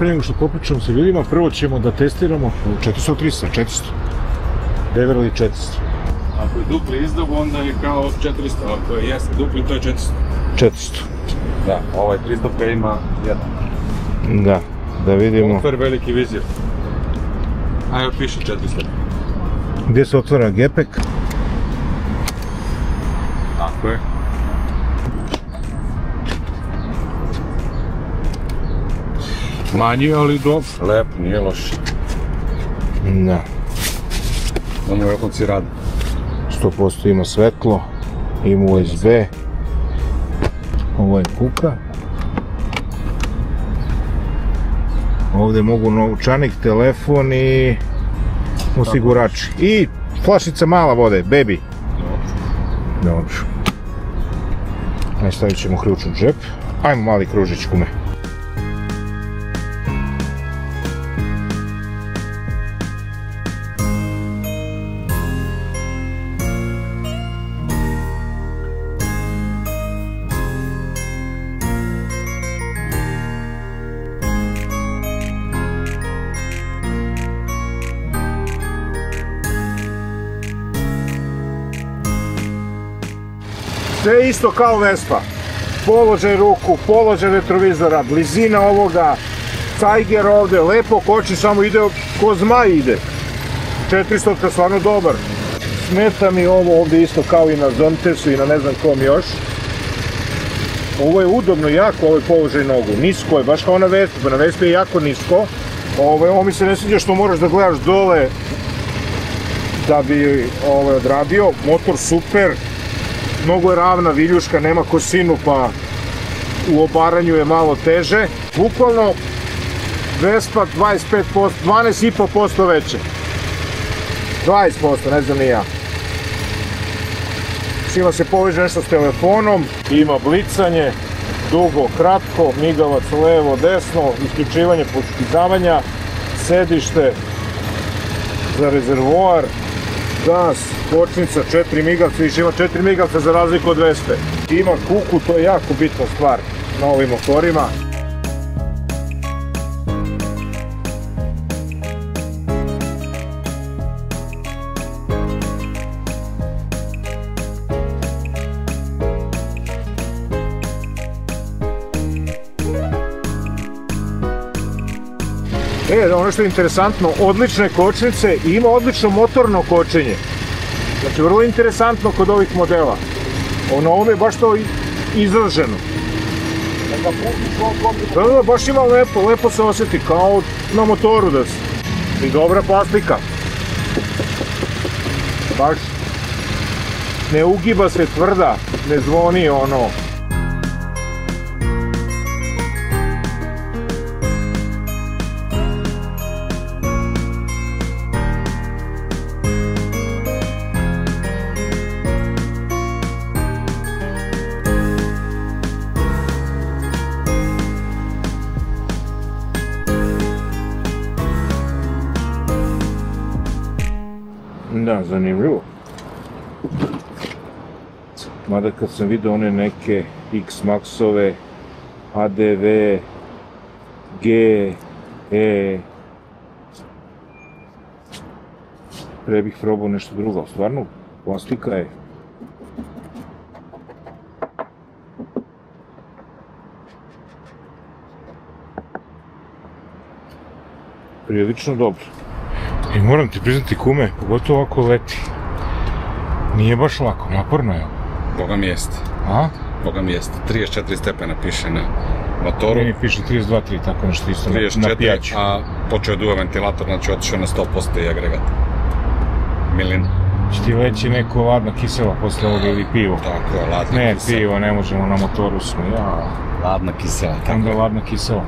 pre nego što popričamo sa ljudima, prvo ćemo da testiramo 400-300, 400. Beverly 400. Ako je dupli izdob, onda je kao 400, ako je jeste dupli, to je 400. 400. Da, ovaj 300 ima jedan. Da vidimo. Super veliki vizir. A evo piše 400. Gdje se otvara gepek? Tako je. Manji, ali dobro. Lep, nije loš. Da. Ono je okonci radi. 100% ima svetlo, ima USB. Ovo je kuka. Ovdje mogu novčanik, telefon i osigurači. I flašica mala vode, baby. Dobro. Ajde, stavit ćemo ključ u džep. Ajmo mali kružić, kume. Sve isto kao Vespa. Položaj ruku, položaj retrovizora, blizina ovoga, cajger ovde, lepo koči, samo ide ko zmaj ide. 400 je stvarno dobar. Smeta mi ovo ovde isto kao i na Zontesu i na ne znam kom još. Ovo je udobno jako, ovaj položaj nogu. Nisko je, baš kao na Vespi, na Vespi je jako nisko. Ovo mi se ne sviđa što moraš da gledaš dole da bi odradio. Motor super. Mnogo je ravna viljuška, nema kosinu, pa u obaranju je malo teže. Bukvalno Vespa 25%, 12,5% veće. 20%, ne znam ni ja. Svima se poveže nešto s telefonom, ima blicanje, dugo, kratko, migavac levo, desno, isključivanje, pošpizavanja, sedište za rezervoar, gas, kočnica, 4 migavca, više ima 4 migavca za razliku od Vespe. Ima kuku, to je jako bitna stvar na ovim motorima. Ono što je interesantno, odlične kočnice i ima odlično motorno kočenje. Znači, vrlo interesantno kod ovih modela. Na ovom je baš to izraženo. Da, baš ima lepo se osjeti, kao na motoru da se. I dobra plastika. Baš ne ugiba se, tvrda, ne zvoni ono. Da, zanimljivo. Mada kad sam vidio one neke X-Maxove, ADV, G, E, pre bih probao nešto drugo. Stvarno, plastika je. Prilično dobro. I moram ti priznati, kume, pogotovo ovako leti. Nije baš lako, naporno je. Boga mi jeste. A? Boga mi jeste. 34 stepena piše na motoru. Meni piše 32-3, tako nešto isto na pijaću. A počeo duva ventilator, znači otišao na 100% i agregat. Milina. Će ti leći neko ladna kisela posle ovoga ili pivo? Tako je, ladna kisela. Ne, pivo, ne možemo, na motoru smo. Ladna kisela, tako je. Onda ladna kisela.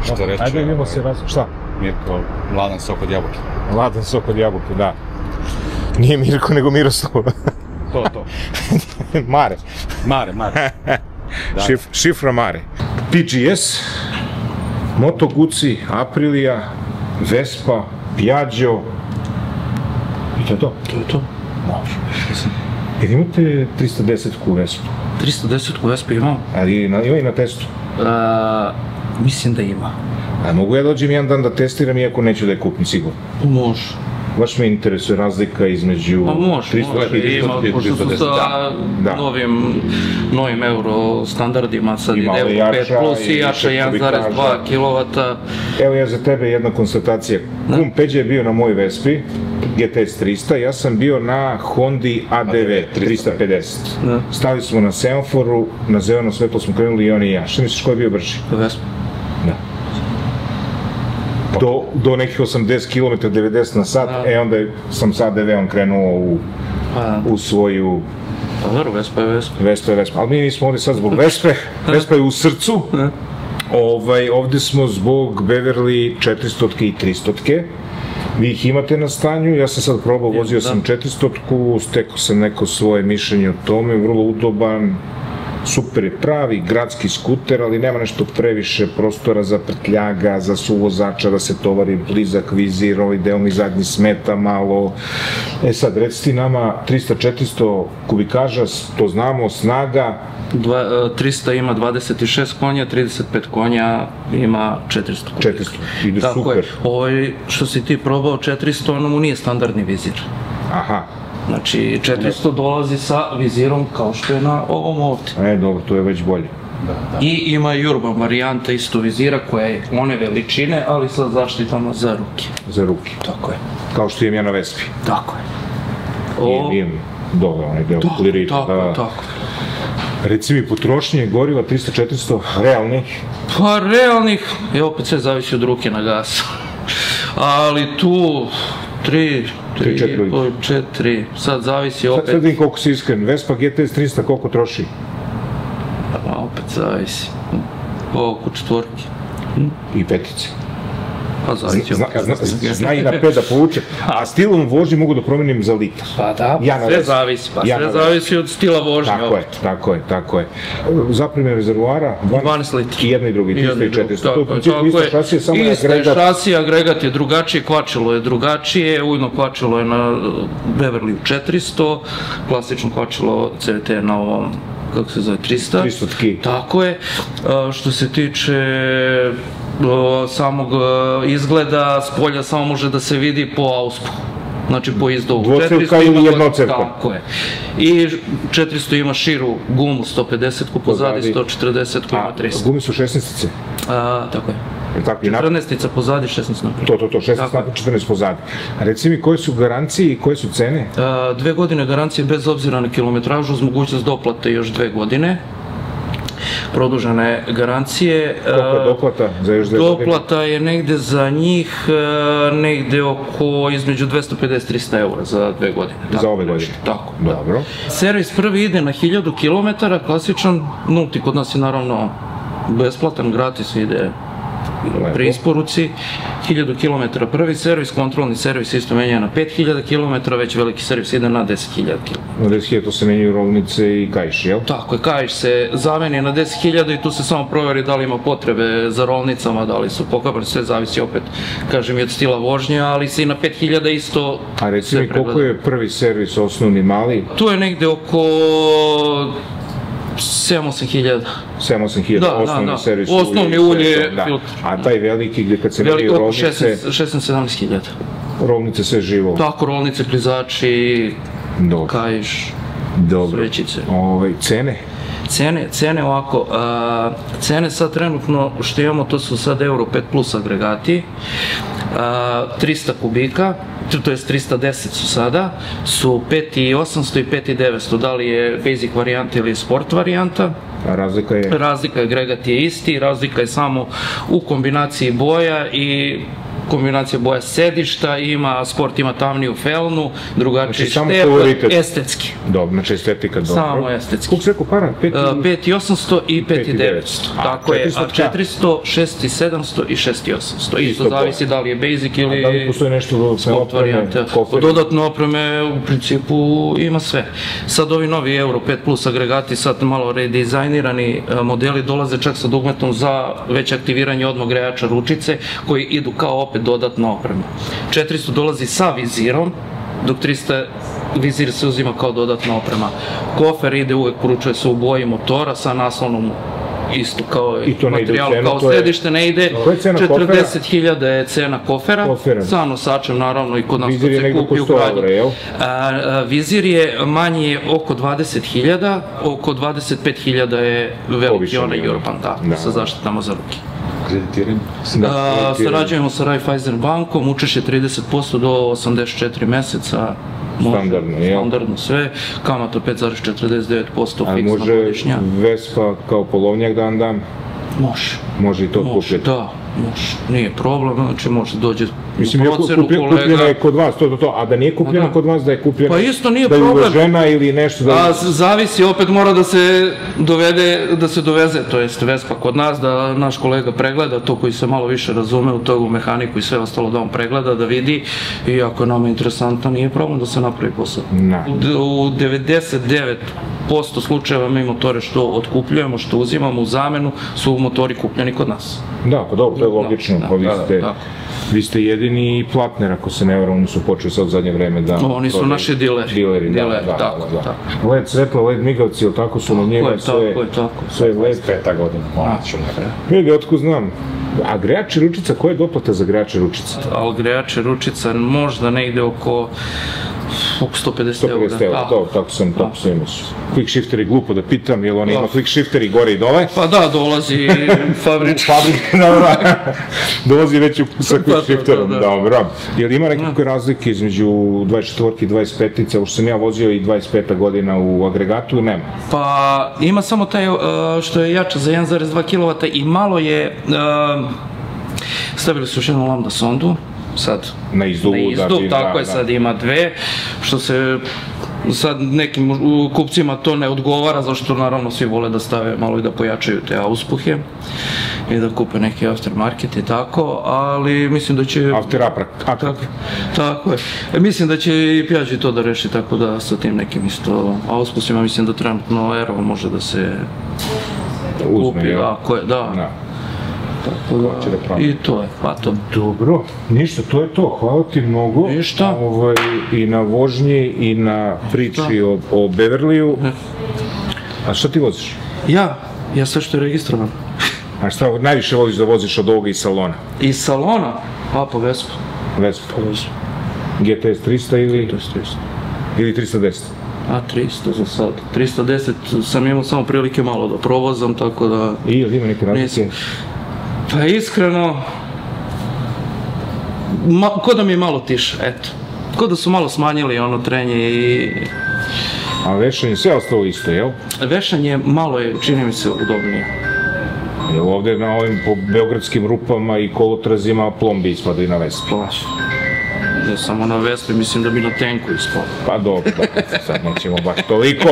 Što reći? Ajde vidimo se šta? Mirko, ladan sok od jabuke. Ladan sok od jabuke, da. Nije Mirko, nego Miroslav. To. Mare. Mare. Šifra Mare. PGS, Moto Guzzi, Aprilia, Vespa, Piaggio. I to je to? To je to. Može. Jer imate 310-ku Vespu? 310-ku Vespu imam. Ali ima i na testu? Mislim da ima. A mogu ja dođem jedan dan da testiram iako neću da je kupim sigurno? Može. Baš me interesuje razlika između... Pa može, pošto su sa novim euro standardima, sad ide euro 5 plus i jača 1,2 kW. Evo ja za tebe jedna konstatacija. Kum Peđa je bio na mojoj Vespi, GTS 300, ja sam bio na Hondi ADV 350. Stali smo na semaforu, na zeleno svetlo smo krenuli i on i ja. Šta misliš ko je bio brži? Vespa. Da. Do nekih 80 km, 90 na sat, onda sam sa ADV-om krenuo u svoju... Pa dobro, Vespa je Vespa. Vespa je Vespa, ali mi nismo ovdje sad zbog Vespe, Vespa je u srcu. Ovdje smo zbog Beverly 400-tke i 300-tke. Vi ih imate na stanju, ja sam sad probao, vozio sam 400-tku, stekao sam neko svoje mišljenje o tome, vrlo udoban, super je pravi gradski skuter, ali nema nešto previše prostora za prtljaga, za suvozača, da se tovari blizak vizir, ovaj deo mi zadnji smeta malo. E sad, reci ti nama, 300-400 kubikaža, to znamo, snaga? 300 ima 26 konja, 35 konja ima 400 kubika. 400, ide super. Ovo što si ti probao 400, ono mu nije standardni vizir. Aha. Znači, 400 dolazi sa vizirom kao što je na ovom ovdje. Dobro, to je već bolje. I ima i urban varijanta isto vizira koja je one veličine, ali sa zaštitama za ruke. Za ruke. Tako je. Kao što imam ja na Vespi. Tako je. Imam dobro, onaj deo klirita. Tako. Reci mi, potrošnje goriva 300-400 realnih? Pa realnih, opet sve zavisi od ruke na gasu. Ali tu 4, sad zavisi opet... Sad vidim koliko si iskren, Vespa GTS 300 koliko troši? Opet zavisi, oko 4. I petice. Pa zavisi opet. Zna i na 5 da povuče, a stilom vožnje mogu da promenim za litar. Pa da, sve zavisi od stila vožnje opet. Tako je. Zapremje rezervoara? 12 litri. I jedna i drugi, 300 i 400. To je u principu ista šasija, samo je agregat. Ista šasija, agregat je drugačije, kvačilo je drugačije, ujno kvačilo je na Beverly 400, klasično kvačilo CVT na ovom, kako se zove, 300. 300 tki. Tako je. Što se tiče samog izgleda, s polja samo može da se vidi po auspu. Znači po izdovu. Dvocevka ili jednocevka? Tako je. I 400 ima širu gumu, 150-ku pozadi, 140-ku ima 300. A gumi su 16-ice? Tako je. 14-ica pozadi, 16 naprijed. To, 16 naprijed, 14 pozadi. A reci mi, koje su garancije i koje su cene? 2 godine garancije bez obzira na kilometražu, uz mogućnost doplate još 2 godine. Produžene garancije. Koliko je doplata za još 2 godine? Doplata je negde za njih, negde oko između 250-300 eura za 2 godine. Za ove godine? Tako. Dobro. Servis prvi ide na 1000 km, klasičan, nulti kod nas je naravno besplatan, gratis ide pri isporuci. 1000 km prvi servis, kontrolni servis isto menja na 5000 km, već veliki servis ide na 10.000 km. Na 10.000 to se menjaju rolnice i kaiš, jel? Tako je, kaiš se zameni na 10.000 i tu se samo proveri da li ima potrebe za rolnicama, da li su pokapani, sve zavisi opet, kažem, i od stila vožnje, ali se i na 5.000 isto... A reci mi, koliko je prvi servis, osnovni, mali? Tu je negde oko 7-8 hiljada, osnovni servis ulje. Osnovni ulje, filtr. A taj veliki gdje kad se menjaju rolnice... 16-17 hiljada. Rolnice sve živo? Tako, rolnice, klizači, kaiš, svećice. Cene? Cene ovako, cene sad trenutno što imamo, to su sad Euro 5 plus agregati, 300 kubika, to je 310 su sada, su 5800 i 5900, da li je basic varijanta ili sport varijanta. A razlika je? Razlika agregat je isti, razlika je samo u kombinaciji boja i kombinacija boja sedišta, sport ima tamniju felnu, drugačiji štep, estetski. Dobro, znači estetika, dobro. Samo estetski. Koliko se rekao para? 5800 i 5900. Tako je, a 400, 6700 i 6800. Isto zavisi da li je basic ili... A da li postoji nešto dodatne opreme? Dodatne opreme u principu ima sve. Sad ovi novi Euro 5 plus agregati, sad malo redizajnirani modeli dolaze čak sa dugmetom za već aktiviranje odmah grejača ručice koji idu kao opet dodatna oprema. 400 dolazi sa vizirom, dok 300 vizir se uzima kao dodatna oprema. Kofer ide uvek, poručuje se u boji motora sa naslovnom isto kao I to ne ide u materijal, cenu, kao to je- središte ne ide. Koja je cena kofera? 40.000 je cena kofera, sa nosačem naravno i kod nas Vizir je kad se negdje kupi oko u 100 gradnji. evra, jel? Vizir je manji oko 20.000, oko 25.000 je veliki Povišeni, onaj ono. Urban, da, Da. sa zaštitama za ruke. Kreditiranje? Sarađujemo sa Raiffeisen bankom, učešće 30% do 84 meseca. Standardno, jel? Standardno sve, kamata 5,49% A fiksna može godišnja. Vespa kao polovnjak da vam dam? Može. Može i to Može, kupiti? da, može. Nije problem, znači može dođe Mislim, u iako procenu kupljena kolega. je kod vas, to, a da nije kupljena Da. kod vas, da je kupljena, Pa isto nije da je problem. uvežena ili nešto da... A zavisi, opet mora da se doveze, to jest Vespa kod nas, da naš kolega pregleda to koji se malo više razume u togu mehaniku i sve ostalo da on pregleda, da vidi i ako je nama interesantno, nije problem da se napravi posao. Da. U 99% slučajeva mi motore što otkupljujemo, što uzimamo u zamenu, su motori kupljeni kod nas. Da, pa dobro, to je logično, Da, pa da. vi ste jedini platner, ako se ne varam, oni su počeli sad u zadnje vreme da... Oni su naši dileri. Dileri, da. tako. LED svetla, LED migavci, ili tako su na njima sve... Tako. Sve LED. 5. godina, morat ću nekada. Vidi, otko znam. A grejače ručica, koja je doplata za grejače ručica? Ali grejače ručica možda negde oko 150 eura. 150 eura, tako sam imao. Quick shifter je glupo da pitam, jer oni ima quick shifter i gore i dole. Pa da, dolazi fabrički. Dobro. Dolazi već sa quick shifterom, da. dobro. Jel ima nekakve razlike između 24 i 25-ica, ušto sam ja vozio i 25. godina u agregatu, nema. Pa ima samo taj što je jača za 1,2 kW i malo je, stavili su još jednu lambda sondu, sad Na izduvu, tako je, sad ima dve, što se sad nekim kupcima to ne odgovara, zašto naravno svi vole da stave malo i da pojačaju te auspuhe i da kupe neki aftermarket i tako, ali mislim da će... Tako je. Mislim da će i Piaggio to da reši, tako da sa tim nekim isto auspusima, mislim da trenutno Aero može da se kupi, da. I to je, pa to. Dobro, ništa, to je to, hvala ti mnogo. Ništa. I na vožnji i na priči o Beverliju. A šta ti voziš? Ja sve što je registrovano. A šta najviše voliš da voziš od ovoga iz salona? Iz salona? Pa Vespa. Vespa. GTS 300 ili? GTS 300. Ili 310? 300 za sad. 310 sam imao samo prilike malo da provozam, tako da... Ili ima neke razlike? Pa iskreno, ko da mi je malo tiše, eto. Ko da su malo smanjili ono trenje i... A vešanje, sve ostalo isto, jel? Vešanje malo je, čini mi se, udobnije. Jel ovde na ovim po beogradskim rupama i kolotrazima plombi ispadaju na Vespi? Ne samo na Vespi, mislim da bi na tenku ispao. Pa dobro, sad nećemo baš toliko,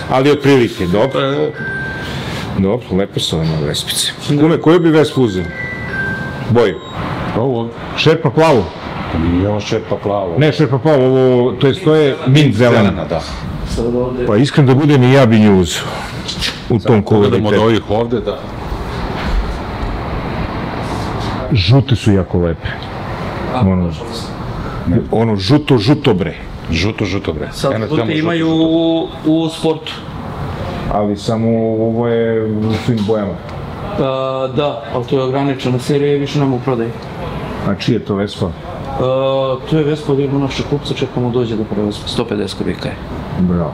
ali otprilike, dobro. Dobro, lepo su ove nove Vespice. Kume, koju bi Vespu uzeo? Boju? Ovo? Šerpa plavu? Nije ovo šerpa plavo. Ne, šerpa plavu, ovo, to je mint zelena. Da. Pa iskreno da budem i ja bi nju uzeo. U tom koloritetu. Od ovih ovde, da. Žute su jako lepe. Ono žuto bre. Žuto bre. Sad žute imaju u sportu. Ali samo ovo je u svim bojama. Da, ali to je ograničena serija i više nema u prodaji. A čiji je to Vespa? To je Vespa od jednog našeg kupca, čekamo dođe do prve Vespa, 150 kubika je. Bravo.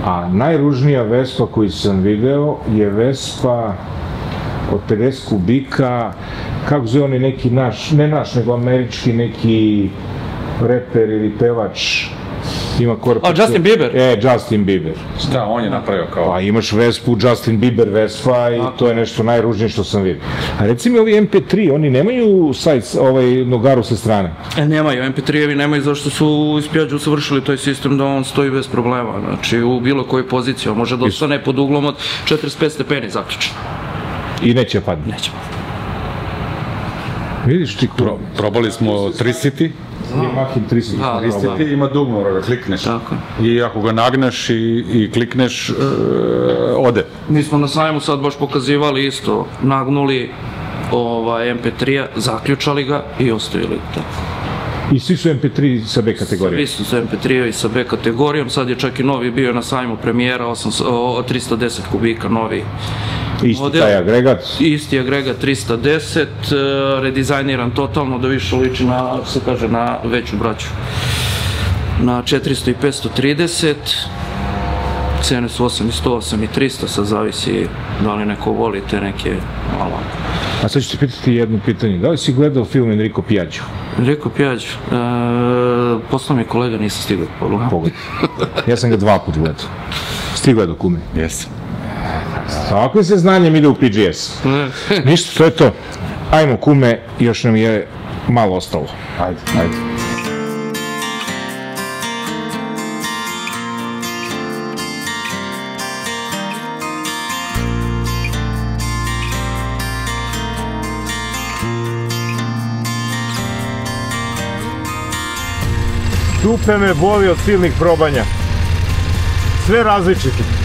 A najružnija Vespa koju sam video je Vespa od 50 kubika, kako zove oni neki naš, ne naš, nego američki neki reper ili pevač. Justin Bieber? Justin Bieber. Da, on je napravio kao... Pa imaš Vespu, Justin Bieber Vespa i to je nešto najružnije što sam vidio. A reci mi ovi MP3, oni nemaju nogaru sa strane? Nemaju, MP3-evi nemaju zašto su iz Piaggio savršili taj sistem da on stoji bez problema. Znači u bilo kojoj poziciji, on može da ostane pod uglom od 45 stepeni zaključeno. I neće padne? Neće padne. Vidiš ti to? Probali smo Tricity. Tricity ima dugme, da klikneš. I ako ga nagneš i klikneš, ode. Mi smo na sajmu sad baš pokazivali isto, nagnuli MP3-a, zaključali ga i ostavili tako. I svi su MP3 sa B kategorijom? Svi su MP3-evi sa B kategorijom, sad je čak i novi bio na sajmu premijera, 310 kubika novi Isti model. taj agregat? Isti agregat 310, redizajniran totalno da više liči na, se kaže, na veću braću. Na 400 i 530, cene su 8 i 108 i 300, sad zavisi da li neko voli te neke malo. A sad ću te pitati jedno pitanje, da li si gledao film Enrico Piaggio? Enrico Piaggio, poslao mi kolega, nisam stigao pogledati. Pogledaj. Ja sam ga 2 puta gledao. Sti gledao, kume? Jesam. Ovakvim se znanjem ide u PGS. Ništa, to je to. Ajmo, kume, još nam je malo ostalo. Ajde, ajde. Dupe me boli od silnih probanja. Sve različite.